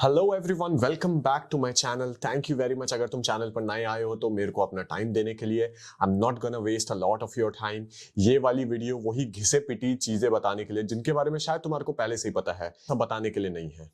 Hello everyone, welcome back to my channel. Thank you very much. अगर तुम channel पर नए आए हो तो मेरे को अपना टाइम देने के लिए I am not gonna waste a lot of your time. ये वाली वीडियो वही घिसे पिटी चीजें बताने के लिए जिनके बारे में शायद तुम्हारे को पहले से ही पता है, सब बताने के लिए नहीं है।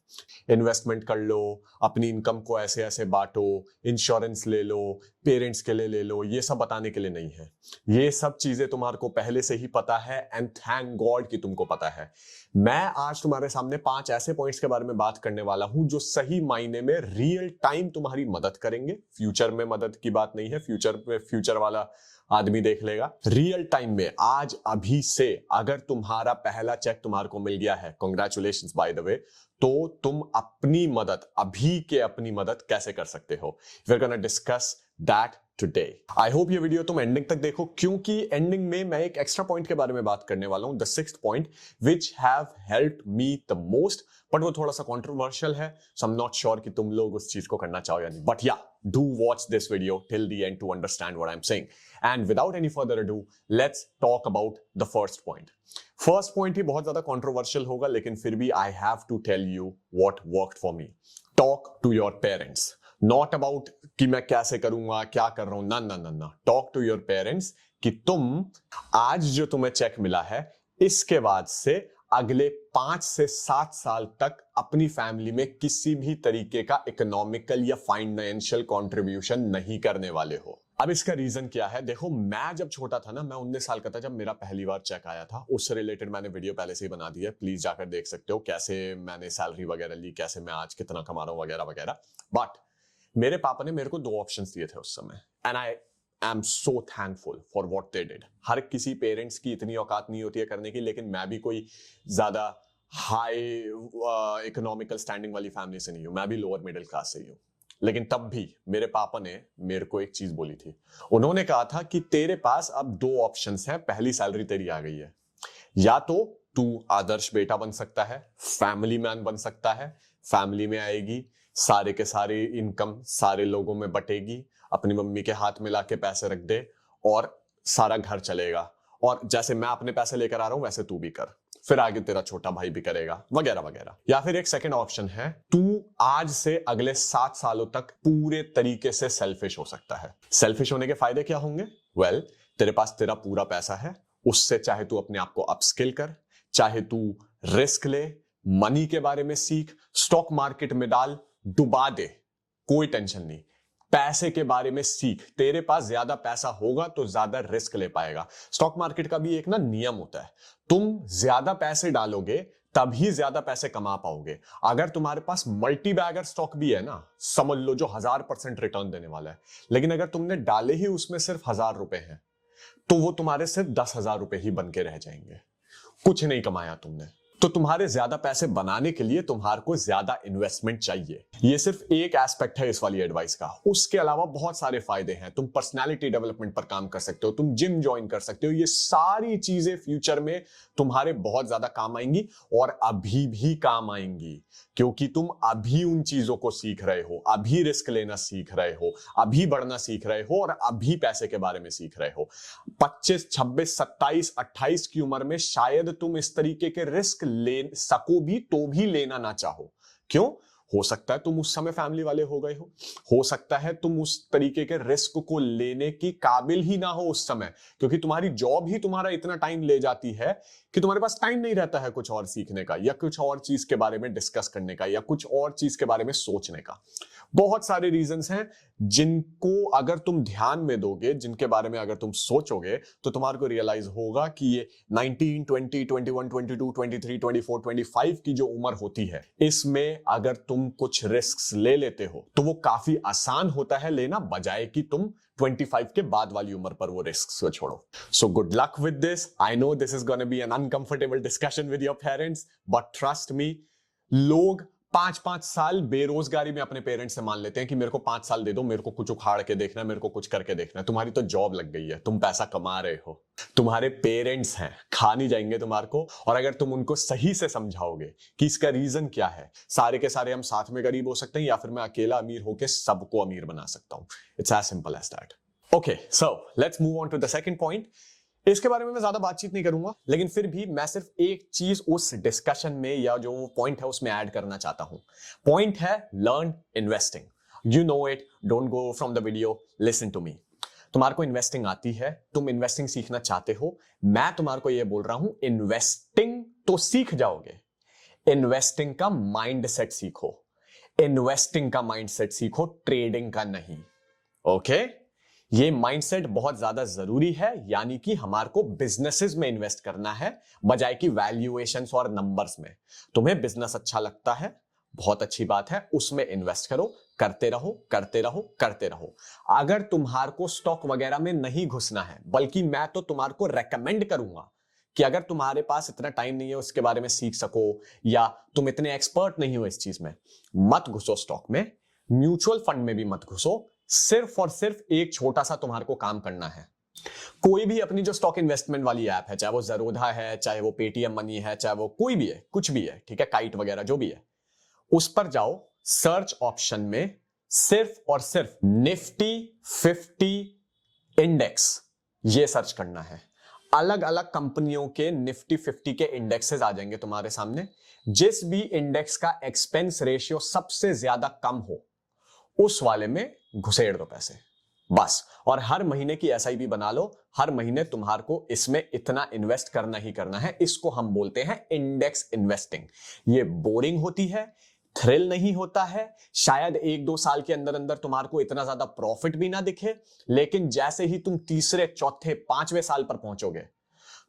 इन्वेस्टमेंट कर लो, अपनी इनकम को ऐसे ऐसे बांटो, इंश्योरेंस ले लो, पेरेंट्स के लिए ले लो, ये सब बताने के लिए नहीं है। ये सब चीजें तुम्हारे को पहले से ही पता है एंड थैंक गॉड कि तुमको पता है। मैं आज तुम्हारे सामने 5 ऐसे पॉइंट्स के बारे में बात करने वाला हूं जो सही मायने में रियल टाइम तुम्हारी मदद करेंगे। फ्यूचर में मदद की बात नहीं है, फ्यूचर में फ्यूचर वाला आदमी देख लेगा। रियल टाइम में आज अभी से अगर तुम्हारा पहला चेक तुम्हारे को मिल गया है, कांग्रेचुलेशंस बाय द वे, तो तुम अपनी मदद अभी के अपनी मदद कैसे कर सकते हो, we are gonna discuss that today. I hope ये वीडियो तुम एंडिंग तक देखो, क्योंकि एंडिंग में मैं एक एक्स्ट्रा पॉइंट के बारे में बात करने वाला हूं, the 6th point which have helped me the most, but वो थोड़ा सा कंट्रोवर्शियल है, सो आई एम नॉट श्योर कि तुम लोग उस चीज को करना चाहो या नहीं। But yeah, do watch this video till the end to understand what I am saying. And without any further ado, let's talk about the first point. First point ही बहुत ज्यादा कंट्रोवर्शियल होगा, लेकिन फिर भी I have to tell you what worked for me. Talk to your parents. Not about कि मैं कैसे करूंगा, क्या कर रहा हूं, ना ना ना ना। टॉक टू योर पेरेंट्स कि तुम आज जो तुम्हें चेक मिला है, इसके बाद से अगले 5 से 7 साल तक अपनी फैमिली में किसी भी तरीके का इकोनॉमिकल या फाइनेंशियल कंट्रीब्यूशन नहीं करने वाले हो। अब इसका रीजन क्या है? देखो, मैं जब छोटा था ना, मैं 19 साल का था जब मेरा पहली बार चेक आया था। उससे रिलेटेड मैंने वीडियो पहले से ही बना दी है, प्लीज जाकर देख सकते हो कैसे मैंने सैलरी वगैरह ली, कैसे मैं आज कितना कमा रहा हूं वगैरह वगैरह। बट मेरे पापा ने मेरे को 2 ऑप्शंस दिए थे उस समय, and I am so thankful for what they did. हर किसी पेरेंट्स की इतनी औकात नहीं होती है करने की, लेकिन मैं भी कोई ज्यादा हाई इकोनॉमिकल स्टैंडिंग वाली फैमिली से नहीं हूं, मैं भी लोअर मिडिल क्लास से ही हूं। लेकिन तब भी मेरे पापा ने मेरे को एक चीज बोली थी। उन्होंने कहा था कि तेरे पास अब 2 ऑप्शंस हैं, पहली सैलरी तेरी आ गई है, या तो तू आदर्श बेटा बन सकता है, फैमिली मैन बन सकता है, फैमिली में आएगी, सारे के सारे इनकम सारे लोगों में बटेगी, अपनी मम्मी के हाथ में लाके पैसे रख दे और सारा घर चलेगा, और जैसे मैं अपने पैसे लेकर आ रहा हूं वैसे तू भी कर, फिर आगे तेरा छोटा भाई भी करेगा वगैरह वगैरह। या फिर एक सेकंड ऑप्शन है, तू आज से अगले 7 सालों तक पूरे तरीके से सेल्फिश हो सकता है। सेल्फिश होने के फायदे क्या होंगे? वेल, तेरे पास तेरा पूरा पैसा है, उससे चाहे तू अपने आप को अपस्किल कर, चाहे तू रिस्क ले, मनी के बारे में सीख, स्टॉक मार्केट में डाल, डुबा दे, कोई टेंशन नहीं। पैसे के बारे में सीख, तेरे पास ज्यादा पैसा होगा तो ज्यादा रिस्क ले पाएगा। स्टॉक मार्केट का भी एक ना नियम होता है, तुम ज्यादा पैसे डालोगे तभी ज्यादा पैसे कमा पाओगे। अगर तुम्हारे पास मल्टी बैगर स्टॉक भी है ना, समझ लो जो 1000% रिटर्न देने वाला है, लेकिन अगर तुमने डाले ही उसमें सिर्फ 1000 रुपए हैं, तो वो तुम्हारे सिर्फ 10,000 रुपए ही बन के रह जाएंगे, कुछ नहीं कमाया तुमने। तो तुम्हारे ज्यादा पैसे बनाने के लिए तुम्हारे को ज्यादा इन्वेस्टमेंट चाहिए। ये सिर्फ एक एस्पेक्ट है इस वाली एडवाइस का, उसके अलावा बहुत सारे फायदे हैं। तुम पर्सनालिटी डेवलपमेंट पर काम कर सकते हो, तुम जिम ज्वाइन कर सकते हो, ये सारी चीजें फ्यूचर में तुम्हारे बहुत ज्यादा काम आएंगी और अभी भी काम आएंगी, क्योंकि तुम अभी उन चीजों को सीख रहे हो, अभी रिस्क लेना सीख रहे हो, अभी बढ़ना सीख रहे हो और अभी पैसे के बारे में सीख रहे हो। 25, 26, 27, 28 की उम्र में शायद तुम इस तरीके के रिस्क ले सको भी तो भी लेना ना चाहो। क्यों? हो सकता है तुम उस समय फैमिली वाले हो सकता है तुम उस तरीके के रिस्क को लेने की काबिल ही ना हो उस समय, क्योंकि तुम्हारी जॉब ही तुम्हारा इतना टाइम ले जाती है कि तुम्हारे पास टाइम नहीं रहता है कुछ और सीखने का, या कुछ और चीज के बारे में डिस्कस करने का, या कुछ और चीज के बारे में सोचने का। बहुत सारे रीजंस हैं जिनको अगर तुम ध्यान में दोगे, जिनके बारे में अगर तुम सोचोगे, तो तुम्हारे को रियलाइज होगा कि ये 19, 20, 21, 22, 23, 24, 25 की जो उम्र होती है, इसमें अगर तुम कुछ रिस्क ले लेते हो तो वो काफी आसान होता है लेना, बजाय कि तुम 25 के बाद वाली उम्र पर वो रिस्क को छोड़ो। So good luck with this. I know this is gonna be an uncomfortable discussion with your parents, but trust me, लोग 5-5 साल बेरोजगारी में अपने पेरेंट्स से मान लेते हैं कि मेरे को 5 साल दे दो, मेरे को कुछ उखाड़ के देखना है, मेरे को कुछ करके देखना है। तुम्हारी तो जॉब लग गई है, तुम पैसा कमा रहे हो, तुम्हारे पेरेंट्स हैं, खा नहीं जाएंगे तुम्हारे को। और अगर तुम उनको सही से समझाओगे कि इसका रीजन क्या है, सारे के सारे हम साथ में गरीब हो सकते हैं, या फिर मैं अकेला अमीर होकर सबको अमीर बना सकता हूं। It's as simple as that. Okay, so let's move on to the second point. इसके बारे में मैं ज्यादा बातचीत नहीं करूंगा, लेकिन फिर भी मैं सिर्फ एक चीज उस डिस्कशन में या जो पॉइंट है उसमें ऐड करना चाहता हूं। पॉइंट है learn investing. You know it, don't go from the video, listen to me. तुम्हारे को इन्वेस्टिंग आती है, तुम इन्वेस्टिंग सीखना चाहते हो, मैं तुम्हारे को यह बोल रहा हूं इन्वेस्टिंग तो सीख जाओगे, इन्वेस्टिंग का माइंडसेट सीखो। इन्वेस्टिंग का माइंडसेट सीखो, ट्रेडिंग का नहीं। ओके ये माइंडसेट बहुत ज्यादा जरूरी है, यानी कि हमारे को बिजनेसेस में इन्वेस्ट करना है बजाय कि वैल्यूएशंस और नंबर्स में। तुम्हें बिजनेस अच्छा लगता है, बहुत अच्छी बात है, उसमें इन्वेस्ट करो, करते रहो करते रहो करते रहो। अगर तुम्हारे को स्टॉक वगैरह में नहीं घुसना है, बल्कि मैं तो तुम्हारे को रेकमेंड करूंगा कि अगर तुम्हारे पास इतना टाइम नहीं है उसके बारे में सीख सको, या तुम इतने एक्सपर्ट नहीं हो इस चीज में, मत घुसो स्टॉक में, म्यूचुअल फंड में भी मत घुसो। सिर्फ और सिर्फ एक छोटा सा तुम्हारे को काम करना है। कोई भी अपनी जो स्टॉक इन्वेस्टमेंट वाली ऐप है, चाहे वो ज़रोधा है, चाहे वो पेटीएम मनी है, चाहे वो कोई भी है, कुछ भी है, ठीक है, काइट वगैरह जो भी है, उस पर जाओ, सर्च ऑप्शन में सिर्फ और सिर्फ निफ्टी 50 इंडेक्स ये सर्च करना है। अलग अलग कंपनियों के निफ्टी 50 के इंडेक्सेस आ जाएंगे तुम्हारे सामने। जिस भी इंडेक्स का एक्सपेंस रेशियो सबसे ज्यादा कम हो, उस वाले में घुसेड़ दो पैसे बस। और हर महीने की एसआईपी बना लो, हर महीने तुम्हारे को इसमें इतना इन्वेस्ट करना ही करना है। इसको हम बोलते हैं इंडेक्स इन्वेस्टिंग। ये बोरिंग होती है, थ्रिल नहीं होता है, शायद 1-2 साल के अंदर अंदर तुम्हारे को इतना ज्यादा प्रॉफिट भी ना दिखे, लेकिन जैसे ही तुम तीसरे चौथे 5वें साल पर पहुंचोगे,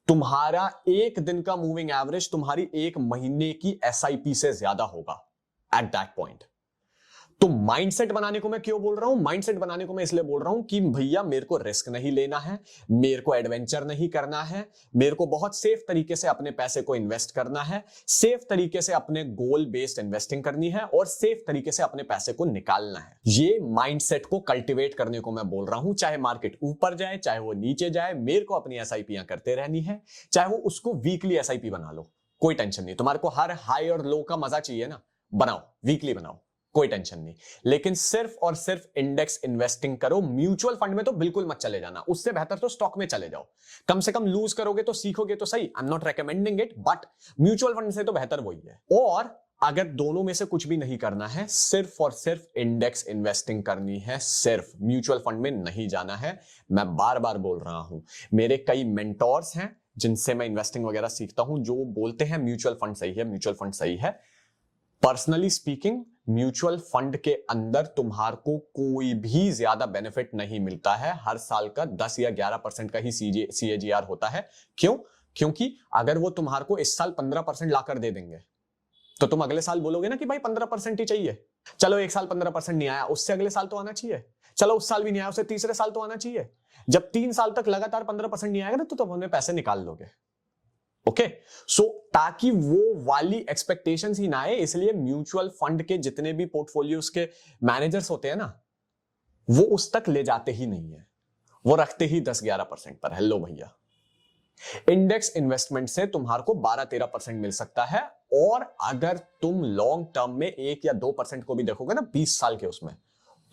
तुम्हारा एक दिन का मूविंग एवरेज तुम्हारी एक महीने की एसआईपी से ज्यादा होगा एट दैट पॉइंट। तो माइंडसेट बनाने को मैं क्यों बोल रहा हूं? माइंडसेट बनाने को मैं इसलिए बोल रहा हूं कि भैया मेरे को रिस्क नहीं लेना है, मेरे को एडवेंचर नहीं करना है, मेरे को बहुत सेफ तरीके से अपने पैसे को इन्वेस्ट करना है, सेफ तरीके से अपने गोल बेस्ड इन्वेस्टिंग करनी है और सेफ तरीके से अपने पैसे को निकालना है। ये माइंडसेट को कल्टीवेट करने को मैं बोल रहा हूं। चाहे मार्केट ऊपर जाए, चाहे वो नीचे जाए, मेरे को अपनी एसआईपीयां करते रहनी है। चाहे वो उसको वीकली एसआईपी बना लो, कोई टेंशन नहीं। तुम्हारे को हर हाई और लो का मजा चाहिए ना, बनाओ, वीकली बनाओ, कोई टेंशन नहीं। लेकिन सिर्फ और सिर्फ इंडेक्स इन्वेस्टिंग करो। म्यूचुअल फंड में तो बिल्कुल मत चले जाना, उससे बेहतर तो स्टॉक में चले जाओ। कम से कम लूज करोगे तो सीखोगे तो सही। आई am not recommending it, but mutual fund से तो बेहतर वही है। और अगर दोनों में से कुछ भी नहीं करना है, सिर्फ और सिर्फ इंडेक्स इन्वेस्टिंग करनी है, सिर्फ म्यूचुअल फंड में नहीं जाना है। मैं बार बार बोल रहा हूं, मेरे कई मेंटोर्स हैं जिनसे मैं इन्वेस्टिंग वगैरह सीखता हूं, जो बोलते हैं म्यूचुअल फंड सही है, म्यूचुअल फंड सही है। पर्सनली स्पीकिंग, म्यूचुअल फंड के अंदर तुम्हार को कोई भी ज्यादा बेनिफिट नहीं मिलता है। हर साल का 10 या 11% का ही CAGR होता है। क्यों? क्योंकि अगर वो तुम्हार को इस साल 15% लाकर दे देंगे, तो तुम अगले साल बोलोगे ना कि भाई 15% ही चाहिए। चलो एक साल 15% नहीं आया, उससे अगले साल तो आना चाहिए। चलो उस साल भी नहीं आया, उससे तीसरे साल तो आना चाहिए। जब 3 साल तक लगातार 15% नहीं आएगा ना, तो तुम अपने पैसे निकाल लोगे। ओके सो ताकि वो वाली एक्सपेक्टेशंस ही ना आए, इसलिए म्यूचुअल फंड के जितने भी पोर्टफोलियोज के मैनेजर्स होते हैं ना, वो उस तक ले जाते ही नहीं है, वो रखते ही 10-11% पर। हेलो भैया, इंडेक्स इन्वेस्टमेंट से तुम्हारे को 12-13% मिल सकता है। और अगर तुम लॉन्ग टर्म में 1 या 2% को भी देखोगे ना 20 साल के, उसमें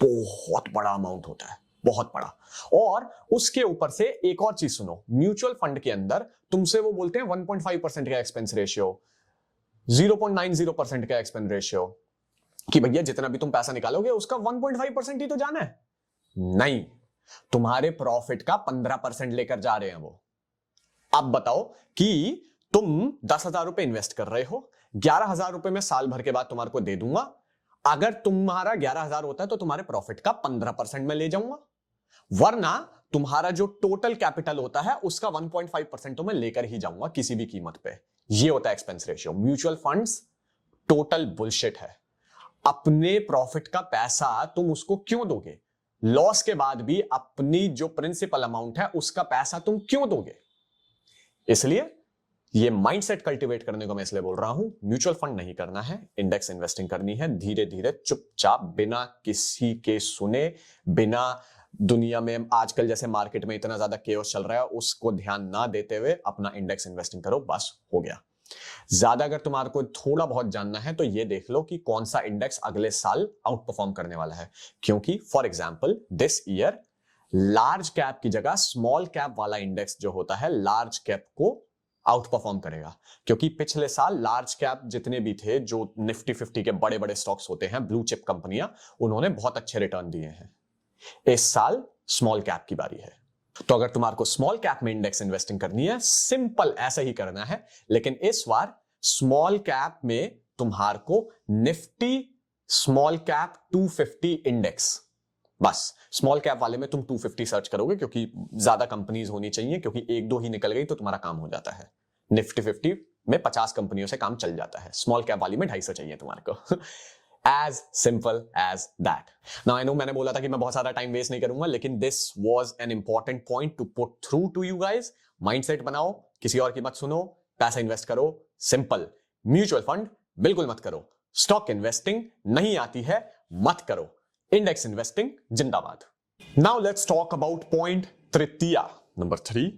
बहुत बड़ा अमाउंट होता है, बहुत बड़ा। और उसके ऊपर से एक और चीज सुनो, म्यूचुअल फंड के अंदर तुमसे वो बोलते हैं 1.5% का एक्सपेंस रेशियो, 0.90% का एक्सपेंस रेशियो, कि भैया जितना भी तुम पैसा निकालोगे उसका 1.5% ही तो जाना है। नहीं, तुम्हारे प्रॉफिट का 15% लेकर जा रहे हैं वो। अब बताओ कि तुम 10,000 रुपए इन्वेस्ट कर रहे हो, 11,000 रुपए में साल भर के बाद तुम्हारे को दे दूंगा। अगर तुम्हारा 11,000 होता है तो तुम्हारे प्रॉफिट का 15% में ले जाऊंगा, वरना तुम्हारा जो टोटल कैपिटल होता है उसका 1.5% तो मैं लेकर ही जाऊंगा किसी भी कीमत पे। ये होता है expense ratio. Mutual funds total bullshit है। अपने प्रॉफिट का पैसा तुम उसको क्यों दोगे? लॉस के बाद भी अपनी जो प्रिंसिपल अमाउंट है उसका पैसा तुम क्यों दोगे? इसलिए ये माइंडसेट कल्टीवेट करने को मैं इसलिए बोल रहा हूं, म्यूचुअल फंड नहीं करना है, इंडेक्स इन्वेस्टिंग करनी है। धीरे धीरे चुपचाप, बिना किसी के सुने, बिना दुनिया में आजकल जैसे मार्केट में इतना ज्यादा केओस चल रहा है उसको ध्यान ना देते हुए अपना इंडेक्स इन्वेस्टिंग करो, बस हो गया। ज्यादा अगर तुम्हारे को थोड़ा बहुत जानना है तो ये देख लो कि कौन सा इंडेक्स अगले साल आउट परफॉर्म करने वाला है। क्योंकि for example this year large cap की जगह स्मॉल कैप वाला इंडेक्स जो होता है लार्ज कैप को आउट परफॉर्म करेगा, क्योंकि पिछले साल लार्ज कैप जितने भी थे, जो निफ्टी 50 के बड़े बड़े स्टॉक्स होते हैं, ब्लू चिप कंपनियां, उन्होंने बहुत अच्छे रिटर्न दिए हैं। इस साल स्मॉल कैप की बारी है। तो अगर तुम्हारे को स्मॉल कैप में इंडेक्स इन्वेस्टिंग करनी है, सिंपल ऐसा ही करना है, लेकिन इस बार स्मॉल कैप में तुम्हारे को निफ्टी स्मॉल कैप 250 इंडेक्स, बस स्मॉल कैप वाले में तुम 250 सर्च करोगे, क्योंकि ज्यादा कंपनीज होनी चाहिए, क्योंकि एक दो ही निकल गई तो तुम्हारा काम हो जाता है। निफ्टी 50 में 50 कंपनियों से काम चल जाता है, स्मॉल कैप वाली में 250 चाहिए तुम्हारे को। As simple as that. Now I know मैंने बोला था कि मैं बहुत सारा टाइम वेस्ट नहीं करूंगा, लेकिन this was an important point to put through to you guys. Mindset बनाओ, किसी और की मत सुनो, पैसा इन्वेस्ट करो, सिंपल। म्यूचुअल फंड बिल्कुल मत करो, स्टॉक इन्वेस्टिंग नहीं आती है, मत करो, इंडेक्स इन्वेस्टिंग जिंदाबाद। Now let's talk about point Tritiya, number 3।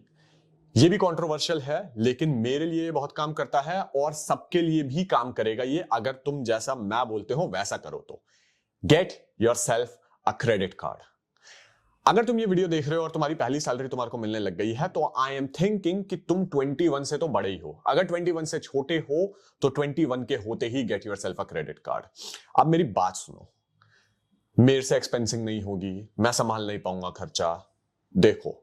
ये भी कंट्रोवर्शियल है, लेकिन मेरे लिए बहुत काम करता है और सबके लिए भी काम करेगा ये, अगर तुम जैसा मैं बोलते हो वैसा करो तो। Get yourself a credit card. अगर तुम ये वीडियो देख रहे हो और तुम्हारी पहली सैलरी तुम्हारे को मिलने लग गई है, तो आई एम थिंकिंग कि तुम 21 से तो बड़े ही हो। अगर 21 से छोटे हो तो 21 के होते ही get yourself a credit card. अब मेरी बात सुनो, मेरे से एक्सपेंसिंग नहीं होगी, मैं संभाल नहीं पाऊंगा खर्चा। देखो,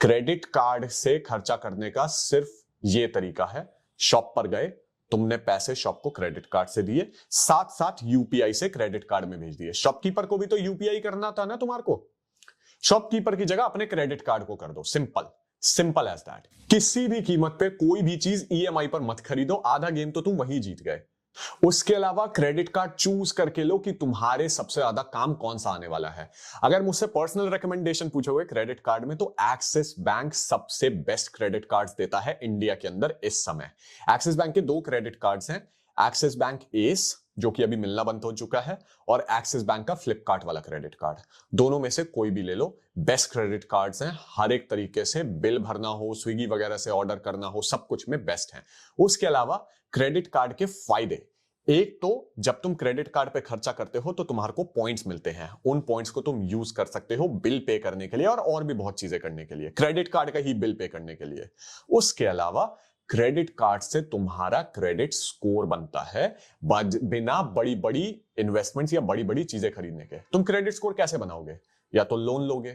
क्रेडिट कार्ड से खर्चा करने का सिर्फ ये तरीका है, शॉप पर गए, तुमने पैसे शॉप को क्रेडिट कार्ड से दिए, साथ साथ यूपीआई से क्रेडिट कार्ड में भेज दिए। शॉपकीपर को भी तो यूपीआई करना था ना तुम्हारे को, शॉपकीपर की जगह अपने क्रेडिट कार्ड को कर दो। Simple, simple as that. किसी भी कीमत पे कोई भी चीज ईएमआई पर मत खरीदो, आधा गेम तो तुम वही जीत गए। उसके अलावा क्रेडिट कार्ड चूज करके लो कि तुम्हारे सबसे ज्यादा काम कौन सा आने वाला है। अगर मुझसे पर्सनल रिकमेंडेशन पूछोगे क्रेडिट कार्ड में, तो एक्सिस बैंक सबसे बेस्ट क्रेडिट कार्ड्स देता है इंडिया के अंदर इस समय। एक्सिस बैंक के 2 क्रेडिट कार्ड्स हैं, एक्सिस बैंक एस जो कि अभी मिलना बंद हो चुका है, और एक्सिस बैंक का फ्लिपकार्ट वाला क्रेडिट कार्ड। दोनों में से कोई भी ले लो, बेस्ट क्रेडिट कार्ड्स हैं हर एक तरीके से। बिल भरना हो, स्विगी वगैरह से ऑर्डर करना हो, सब कुछ में बेस्ट है। उसके अलावा क्रेडिट कार्ड के फायदे, एक तो जब तुम क्रेडिट कार्ड पे खर्चा करते हो तो तुम्हारे को पॉइंट्स मिलते हैं, उन पॉइंट्स को तुम यूज कर सकते हो बिल पे करने के लिए और भी बहुत चीजें करने के लिए, क्रेडिट कार्ड का ही बिल पे करने के लिए। उसके अलावा क्रेडिट कार्ड से तुम्हारा क्रेडिट स्कोर बनता है, बिना बड़ी बड़ी इन्वेस्टमेंट्स या बड़ी बड़ी चीजें खरीदने के। तुम क्रेडिट स्कोर कैसे बनाओगे? या तो लोन लोगे,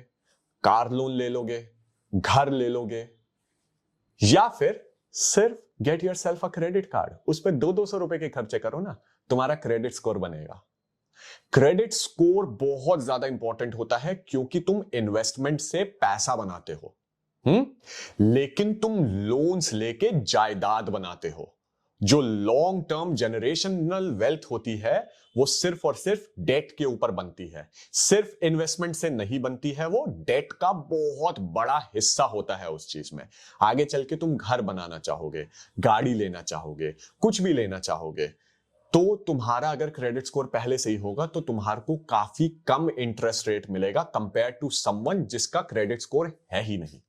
कार लोन ले लोगे, घर ले लोगे, या फिर सिर्फ gate yourself a credit card, उस पर 200-200 रुपए के खर्चे करो ना, तुम्हारा क्रेडिट स्कोर बनेगा। क्रेडिट स्कोर बहुत ज्यादा इंपॉर्टेंट होता है, क्योंकि तुम इन्वेस्टमेंट से पैसा बनाते हो, लेकिन तुम लोन्स लेके जायदाद बनाते हो। जो लॉन्ग टर्म जनरेशनल वेल्थ होती है, वो सिर्फ और सिर्फ डेट के ऊपर बनती है, सिर्फ इन्वेस्टमेंट से नहीं बनती है। वो डेट का बहुत बड़ा हिस्सा होता है उस चीज में। आगे चल के तुम घर बनाना चाहोगे, गाड़ी लेना चाहोगे, कुछ भी लेना चाहोगे, तो तुम्हारा अगर क्रेडिट स्कोर पहले से ही होगा तो तुम्हारे को काफी कम इंटरेस्ट रेट मिलेगा कंपेयर टू समवन जिसका क्रेडिट स्कोर है ही नहीं।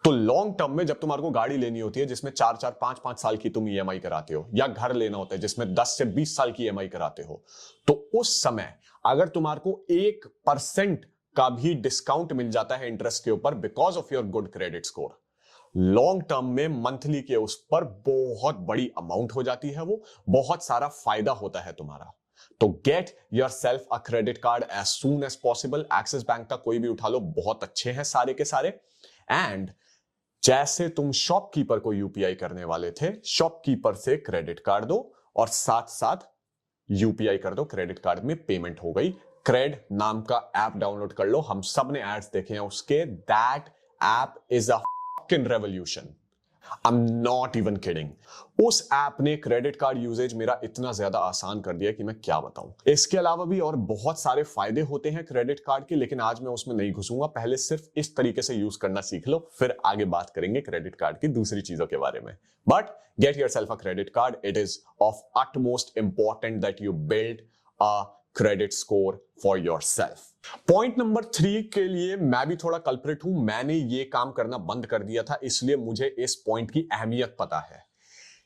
तो लॉन्ग टर्म में जब तुम्हारे को गाड़ी लेनी होती है जिसमें 4-4, 5-5 साल की तुम ईएमआई कराते हो, या घर लेना होता है जिसमें 10 से 20 साल की ईएमआई कराते हो, तो उस समय अगर तुम्हारे को 1% का भी डिस्काउंट मिल जाता है इंटरेस्ट के ऊपर because of your good credit score, long term में मंथली के उस पर बहुत बड़ी अमाउंट हो जाती है, वो बहुत सारा फायदा होता है तुम्हारा। तो get yourself a credit card as soon as possible. Axis bank का कोई भी उठा लो, बहुत अच्छे हैं सारे के सारे। एंड जैसे तुम शॉपकीपर को यूपीआई करने वाले थे, शॉपकीपर से क्रेडिट कार्ड दो और साथ साथ यूपीआई कर दो, क्रेडिट कार्ड में पेमेंट हो गई। क्रेड नाम का ऐप डाउनलोड कर लो, हम सब ने एड्स देखे हैं उसके। That app is a fucking revolution, I am not even kidding. उस ऐप ने क्रेडिट कार्ड यूजेज मेरा इतना ज्यादा आसान कर दिया कि मैं क्या बताऊं। इसके अलावा भी और बहुत सारे फायदे होते हैं क्रेडिट कार्ड के, लेकिन आज मैं उसमें नहीं घुसूंगा। पहले सिर्फ इस तरीके से यूज करना सीख लो, फिर आगे बात करेंगे क्रेडिट कार्ड की दूसरी चीजों के बारे में। But get yourself a credit card, it is of utmost important that you build a credit score for yourself. Point number 3 के लिए मैं भी थोड़ा कल्प्रिट हूं। मैंने ये काम करना बंद कर दिया था, इसलिए मुझे इस पॉइंट की अहमियत पता है।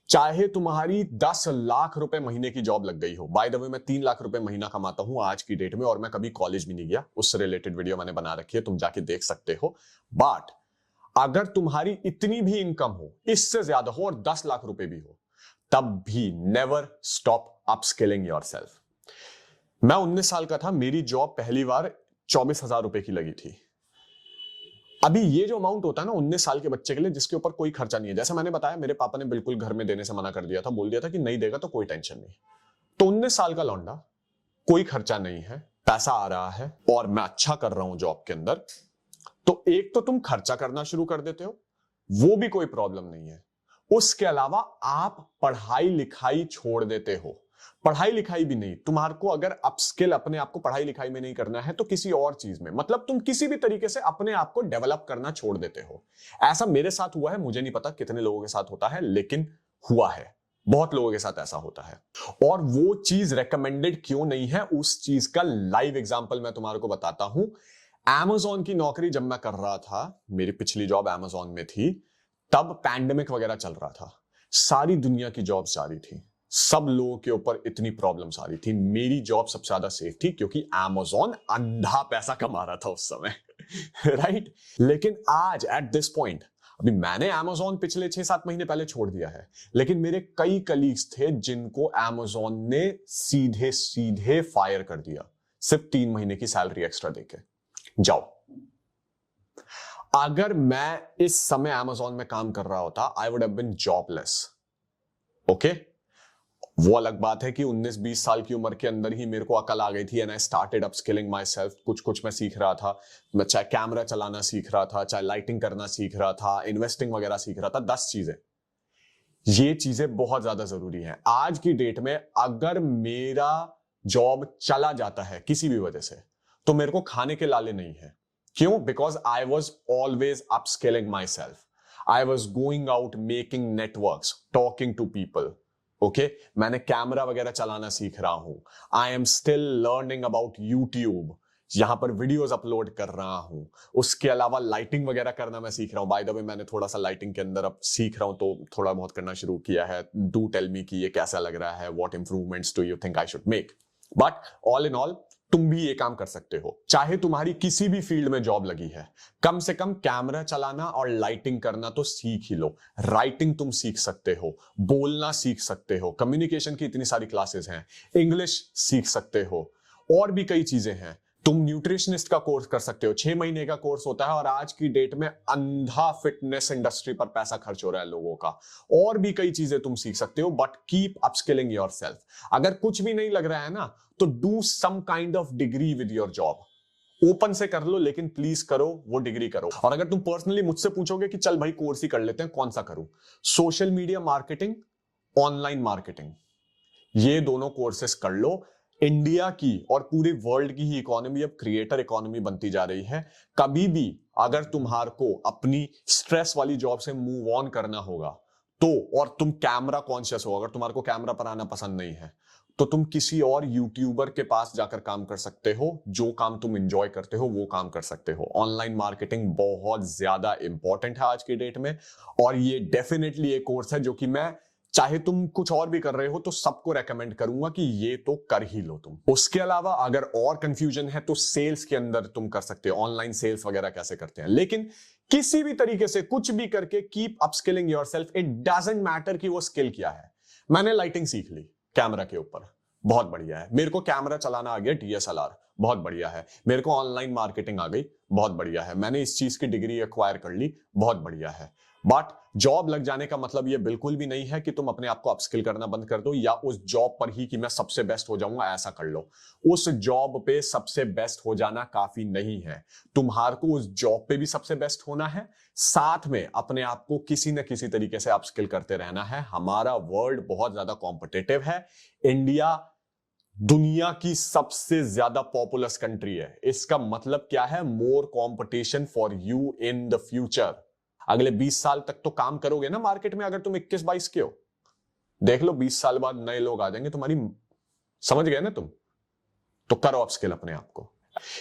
चाहे तुम्हारी 10 लाख रुपए महीने की जॉब लग गई हो, बाय द वे मैं 3 लाख रुपए महीना कमाता हूं आज की डेट में, और मैं कभी कॉलेज भी नहीं गया, उससे रिलेटेड वीडियो मैंने बना रखी है, तुम जाके देख सकते हो। बट अगर तुम्हारी इतनी भी इनकम हो, इससे ज्यादा हो, और 10 लाख रुपए भी हो, तब भी नेवर स्टॉप अपस्किलिंग योरसेल्फ। मैं 19 साल का था, मेरी जॉब पहली बार 24,000 रुपए की लगी थी। अभी ये जो अमाउंट होता है ना 19 साल के बच्चे के लिए, जिसके ऊपर कोई खर्चा नहीं है, जैसे मैंने बताया मेरे पापा ने बिल्कुल घर में देने से मना कर दिया था, बोल दिया था कि नहीं देगा तो कोई टेंशन नहीं। तो 19 साल का लौंडा, कोई खर्चा नहीं है, पैसा आ रहा है और मैं अच्छा कर रहा हूं जॉब के अंदर, तो एक तो तुम खर्चा करना शुरू कर देते हो, वो भी कोई प्रॉब्लम नहीं है। उसके अलावा आप पढ़ाई लिखाई छोड़ देते हो। पढ़ाई लिखाई भी नहीं, तुम्हारे को अगर अपस्किल अपने आप को पढ़ाई लिखाई में नहीं करना है तो किसी और चीज में, मतलब तुम किसी भी तरीके से अपने आप को डेवलप करना छोड़ देते हो। ऐसा मेरे साथ हुआ है, मुझे नहीं पता कितने लोगों के साथ होता है, लेकिन हुआ है, बहुत लोगों के साथ ऐसा होता है। और वो चीज रेकमेंडेड क्यों नहीं है, उस चीज का लाइव एग्जांपल मैं तुम्हारे को बताता हूं। Amazon की नौकरी जब मैं कर रहा था, मेरी पिछली जॉब Amazon में थी, तब पैंडेमिक वगैरह चल रहा था, सारी दुनिया की जॉब्स जा रही थी, सब लोगों के ऊपर इतनी प्रॉब्लम्स आ रही थी, मेरी जॉब सबसे ज्यादा सेफ थी क्योंकि Amazon अंधा पैसा कमा रहा था उस समय राइट। लेकिन आज एट दिस पॉइंट, अभी मैंने Amazon पिछले 6-7 महीने पहले छोड़ दिया है, लेकिन मेरे कई कलीग्स थे जिनको Amazon ने सीधे सीधे फायर कर दिया, सिर्फ 3 महीने की सैलरी एक्स्ट्रा देके। जाओ, अगर मैं इस समय Amazon में काम कर रहा होता, I would have been jobless. Okay, वो अलग बात है कि 19-20 साल की उम्र के अंदर ही मेरे को अकल आ गई थी and I started upskilling my self. कुछ कुछ मैं सीख रहा था, मैं चाहे कैमरा चलाना सीख रहा था, चाहे लाइटिंग करना सीख रहा था, इन्वेस्टिंग वगैरह सीख रहा था, 10 चीजें। ये चीजें बहुत ज्यादा जरूरी हैं आज की डेट में। अगर मेरा जॉब चला जाता है किसी भी वजह से, तो मेरे को खाने के लाले नहीं है। क्यों? Because I was always upskilling myself, I was going out, making networks, talking to people. Okay, मैंने कैमरा वगैरह चलाना सीख रहा हूं, I am still learning about YouTube, यहां पर वीडियोस अपलोड कर रहा हूं। उसके अलावा लाइटिंग वगैरह करना मैं सीख रहा हूं। बाय द वे मैंने थोड़ा सा लाइटिंग के अंदर अब सीख रहा हूं, तो थोड़ा बहुत करना शुरू किया है। डू टेल मी कि ये कैसा लग रहा है, what improvements do you think I should make. But all in all, तुम भी ये काम कर सकते हो, चाहे तुम्हारी किसी भी फील्ड में जॉब लगी है, कम से कम कैमरा चलाना और लाइटिंग करना तो सीख ही लो। राइटिंग तुम सीख सकते हो, बोलना सीख सकते हो, कम्युनिकेशन की इतनी सारी क्लासेस हैं, इंग्लिश सीख सकते हो, और भी कई चीजें हैं। तुम न्यूट्रिशनिस्ट का कोर्स कर सकते हो, 6 महीने का कोर्स होता है, और आज की डेट में अंधा फिटनेस इंडस्ट्री पर पैसा खर्च हो रहा है लोगों का। और भी कई चीजें तुम सीख सकते हो, बट कीप अपस्किलिंग योरसेल्फ। अगर कुछ भी नहीं लग रहा है ना, तो do some kind of degree with your job. Open से कर लो, लेकिन प्लीज करो, वो डिग्री करो। और अगर तुम पर्सनली मुझसे पूछोगे कि चल भाई कोर्स ही कर लेते हैं, कौन सा करूं? Social media marketing, online marketing, ये दोनों कोर्सेस कर लो। इंडिया की और पूरे वर्ल्ड की ही इकोनॉमी अब क्रिएटर इकोनॉमी बनती जा रही है। कभी भी अगर तुम्हारे को अपनी स्ट्रेस वाली जॉब से मूव ऑन करना होगा, तो, और तुम कैमरा कॉन्शियस हो, अगर तुम्हारे को कैमरा पर आना पसंद नहीं है, तो तुम किसी और यूट्यूबर के पास जाकर काम कर सकते हो। जो काम तुम एंजॉय करते हो वो काम कर सकते हो। ऑनलाइन मार्केटिंग बहुत ज्यादा इंपॉर्टेंट है आज की डेट में, और ये डेफिनेटली एक कोर्स है जो कि मैं, चाहे तुम कुछ और भी कर रहे हो, तो सबको रेकमेंड करूंगा कि ये तो कर ही लो तुम। उसके अलावा अगर और कंफ्यूजन है तो सेल्स के अंदर तुम कर सकते हो, ऑनलाइन सेल्स वगैरह कैसे करते हैं। लेकिन किसी भी तरीके से कुछ भी करके keep upskilling yourself. It doesn't matter कि वो स्किल क्या है। मैंने लाइटिंग सीख ली कैमरा के ऊपर, बहुत बढ़िया है। मेरे को कैमरा चलाना आ गया, DSLR, बहुत बढ़िया है। मेरे को ऑनलाइन मार्केटिंग आ गई, बहुत बढ़िया है। मैंने इस चीज की डिग्री एक्वायर कर ली, बहुत बढ़िया है। बट जॉब लग जाने का मतलब ये बिल्कुल भी नहीं है कि तुम अपने आप को अपस्किल करना बंद कर दो, या उस जॉब पर ही कि मैं सबसे बेस्ट हो जाऊंगा ऐसा कर लो। उस जॉब पे सबसे बेस्ट हो जाना काफी नहीं है। तुम्हारे को उस जॉब पे भी सबसे बेस्ट होना है, साथ में अपने आप को किसी न किसी तरीके से अपस्किल करते रहना है। हमारा वर्ल्ड बहुत ज्यादा कॉम्पिटिटिव है। इंडिया दुनिया की सबसे ज्यादा पॉपुलस कंट्री है। इसका मतलब क्या है? More competition for you in the future. अगले 20 साल तक तो काम करोगे ना मार्केट में, अगर तुम 21-22 के हो। देख लो 20 साल बाद नए लोग आ जाएंगे तुम्हारी, समझ गए ना तुम? तो करो अपस्किल अपने आप को।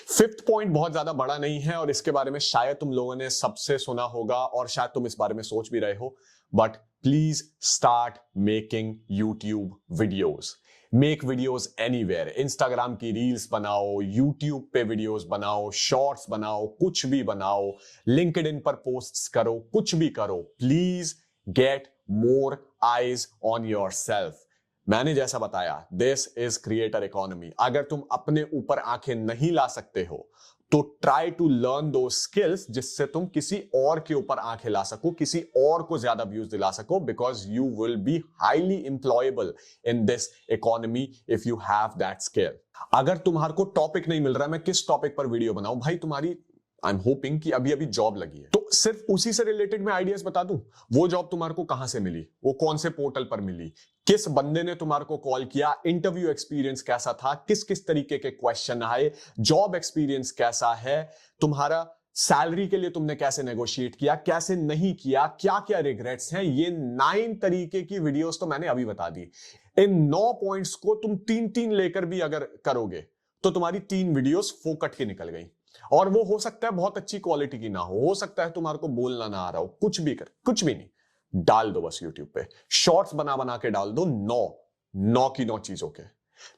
5th पॉइंट बहुत ज्यादा बड़ा नहीं है, और इसके बारे में शायद तुम लोगों ने सबसे सुना होगा, और शायद तुम इस बारे में सोच भी रहे हो, but please start making YouTube videos. Make videos anywhere, Instagram की रील्स बनाओ, यूट्यूब पे वीडियोस बनाओ, शॉर्ट्स बनाओ, कुछ भी बनाओ, लिंक्डइन पर पोस्ट्स करो, कुछ भी करो। Please get more eyes on yourself. मैंने जैसा बताया, दिस इज क्रिएटर इकोनॉमी। अगर तुम अपने ऊपर आंखें नहीं ला सकते हो तो ट्राई टू लर्न दो स्किल्स जिससे तुम किसी और के ऊपर आंखें ला सको, किसी और को ज्यादा व्यूज दिला सको, because you will be highly employable in this economy if you have that skill. अगर तुम्हारे को टॉपिक नहीं मिल रहा है मैं किस टॉपिक पर वीडियो बनाऊं, भाई तुम्हारी आई एम होपिंग कि अभी अभी जॉब लगी है तो सिर्फ उसी से रिलेटेड मैं आइडियाज बता दूं। वो जॉब तुम्हारे को कहां से मिली, वो कौन से पोर्टल पर मिली, किस बंदे ने तुम्हारे को कॉल किया, इंटरव्यू एक्सपीरियंस कैसा था, किस किस तरीके के क्वेश्चन आए, जॉब एक्सपीरियंस कैसा है तुम्हारा, सैलरी के लिए तुमने कैसे नेगोशिएट किया, कैसे नहीं किया, क्या क्या रिग्रेट्स हैं। ये 9 तरीके की वीडियोस तो मैंने अभी बता दी। इन 9 पॉइंट्स को तुम 3-3 लेकर भी अगर करोगे तो तुम्हारी 3 वीडियोस फोकट के निकल गई। और वो हो सकता है बहुत अच्छी क्वालिटी की ना हो सकता है तुम्हारे को बोलना ना आ रहा हो, कुछ भी कर, कुछ भी नहीं, डाल दो बस यूट्यूब पे शॉर्ट्स बना बना के डाल दो 9 की 9 चीजों के।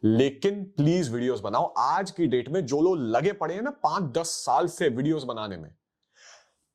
लेकिन प्लीज वीडियोस बनाओ। आज की डेट में जो लोग लगे पड़े हैं ना 5-10 साल से वीडियोस बनाने में,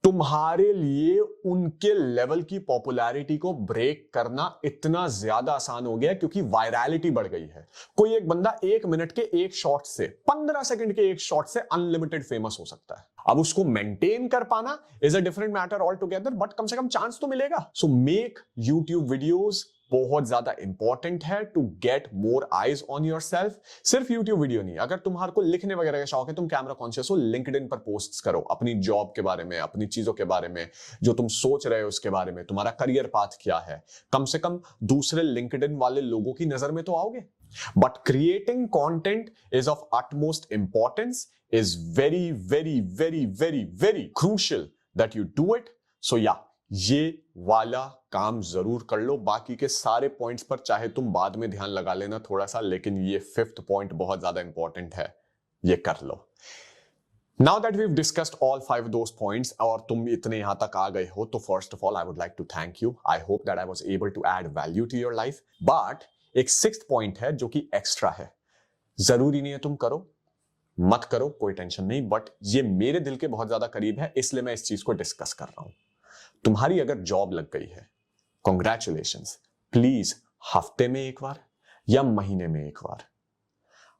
तुम्हारे लिए उनके लेवल की पॉपुलैरिटी को ब्रेक करना इतना ज्यादा आसान हो गया क्योंकि वायरलिटी बढ़ गई है। कोई एक बंदा 1 मिनट के एक शॉट से, 15 सेकंड के एक शॉट से अनलिमिटेड फेमस हो सकता है। अब उसको मेंटेन कर पाना is a different matter all together, but कम से कम चांस तो मिलेगा। सो मेक यूट्यूब वीडियोस बहुत ज्यादा इंपॉर्टेंट है to get more eyes on yourself. सिर्फ यूट्यूब वीडियो नहीं, अगर तुम्हारे को लिखने वगैरह का शौक है, तुम कैमरा कॉन्शियस हो, लिंक्डइन पर पोस्ट्स करो अपनी जॉब के बारे में, अपनी चीजों के बारे में, जो तुम सोच रहे हो उसके बारे में, तुम्हारा करियर पाथ क्या है। कम से कम दूसरे लिंक्डइन वाले लोगों की नजर में तो आओगे। But creating content is of utmost importance, is very very very very very crucial that you do it. So yeah, ये वाला काम जरूर कर लो। बाकी के सारे पॉइंट्स पर चाहे तुम बाद में ध्यान लगा लेना थोड़ा सा, लेकिन ये 5th पॉइंट बहुत ज्यादा इंपॉर्टेंट है, ये कर लो। Now that we've discussed all 5 of those points और तुम इतने यहां तक आ गए हो, तो first of all I would like to thank you. I hope that I was able to add value to your life. But एक 6th पॉइंट है जो कि एक्स्ट्रा है। जरूरी नहीं है तुम करो, मत करो, कोई टेंशन नहीं, बट ये मेरे दिल के बहुत ज्यादा करीब है, इसलिए मैं इस चीज को डिस्कस कर रहा हूं। तुम्हारी अगर जॉब लग गई है, कॉन्ग्रेचुलेशंस। प्लीज हफ्ते में एक बार या महीने में एक बार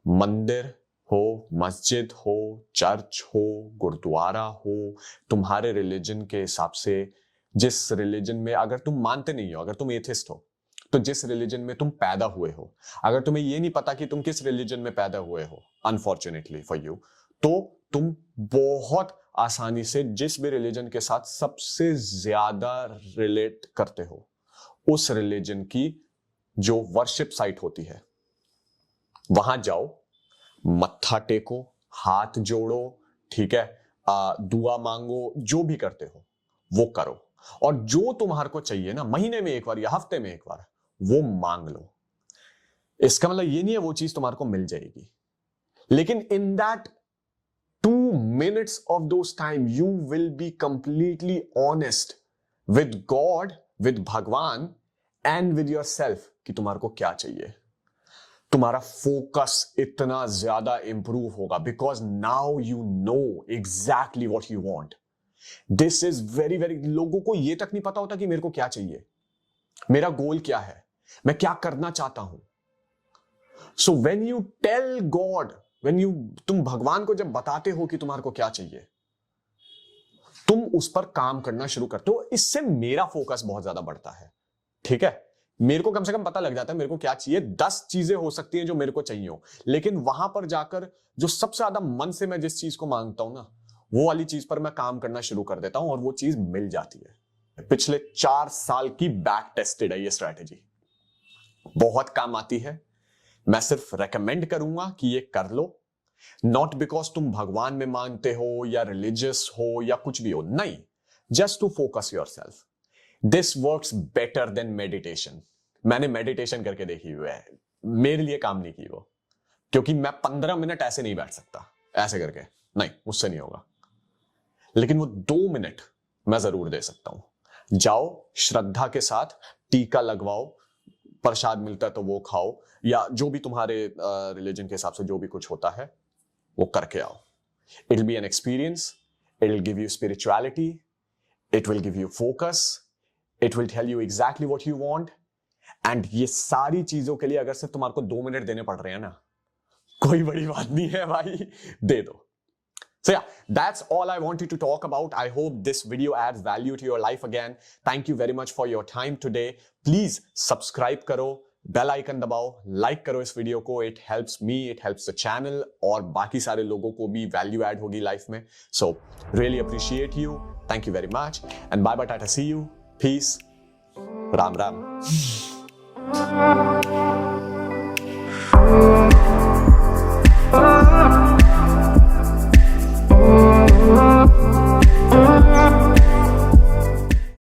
मंदिर हो, मस्जिद हो, चर्च हो, गुरुद्वारा हो, तुम्हारे रिलीजन के हिसाब से, जिस रिलीजन में, अगर तुम मानते नहीं हो, अगर तुम एथिस्ट हो तो जिस रिलीजन में तुम पैदा हुए हो, अगर तुम्हें ये नहीं पता कि तुम किस रिलीजन में पैदा हुए हो, अनफॉर्चुनेटली फॉर यू, तो तुम बहुत आसानी से जिस भी रिलीजन के साथ सबसे ज्यादा रिलेट करते हो, उस रिलीजन की जो वर्शिप साइट होती है, वहां जाओ, मत्था टेको, हाथ जोड़ो, ठीक है, दुआ मांगो, जो भी करते हो वो करो। और जो तुम्हारे को चाहिए ना, महीने में एक बार या हफ्ते में एक बार वो मांग लो। इसका मतलब ये नहीं है वो चीज तुम्हारे को मिल जाएगी, लेकिन in that 2 minutes of those time you will be completely honest with God, with भगवान and with yourself कि तुम्हारे को क्या चाहिए। तुम्हारा फोकस इतना ज्यादा इंप्रूव होगा because now you know exactly what you want. This is very very, लोगों को ये तक नहीं पता होता कि मेरे को क्या चाहिए, मेरा गोल क्या है, मैं क्या करना चाहता हूं। So when you tell God, तुम भगवान को जब बताते हो कि तुम्हारे को क्या चाहिए, तुम उस पर काम करना शुरू करते हो। इससे मेरा फोकस बहुत ज्यादा बढ़ता है, ठीक है। मेरे को कम से कम पता लग जाता है मेरे को क्या चाहिए। 10 चीजें हो सकती हैं जो मेरे को चाहिए हो, लेकिन वहां पर जाकर जो सबसे ज्यादा मन से मैं जिस चीज को मांगता हूं ना, वो वाली चीज पर मैं काम करना शुरू कर देता हूं और वो चीज मिल जाती है। पिछले 4 साल की बैक टेस्टेड है ये स्ट्रैटेजी, बहुत काम आती है। मैं सिर्फ रेकमेंड करूंगा कि ये कर लो, नॉट बिकॉज तुम भगवान में मानते हो या रिलीजियस हो या कुछ भी हो, नहीं, just to focus yourself. This works better than meditation. मैंने मेडिटेशन करके देखी हुई है, मेरे लिए काम नहीं की वो, क्योंकि मैं 15 मिनट ऐसे नहीं बैठ सकता, ऐसे करके नहीं, मुझसे नहीं होगा। लेकिन वो 2 मिनट मैं जरूर दे सकता हूं। जाओ श्रद्धा के साथ, टीका लगवाओ, प्रसाद मिलता है तो वो खाओ, या जो भी तुम्हारे रिलीजन के हिसाब से जो भी कुछ होता है वो करके आओ. It will be an experience. It will give you spirituality. It will give you focus. It will tell you exactly what you want. And ये सारी चीजों के लिए अगर सिर्फ तुम्हारे को 2 मिनट देने पड़ रहे हैं ना, कोई बड़ी बात नहीं है भाई, दे दो. So yeah, that's all I wanted to talk about. I hope this video adds value to your life again. Thank you very much for your time today. Please subscribe करो, बेल आइकन दबाओ, like करो इस video को. It helps me, it helps the channel, और बाकी सारे लोगों को भी वैल्यू ऐड होगी लाइफ में. So really appreciate you. Thank you very much and bye bye, tata, see you, peace, Ram Ram.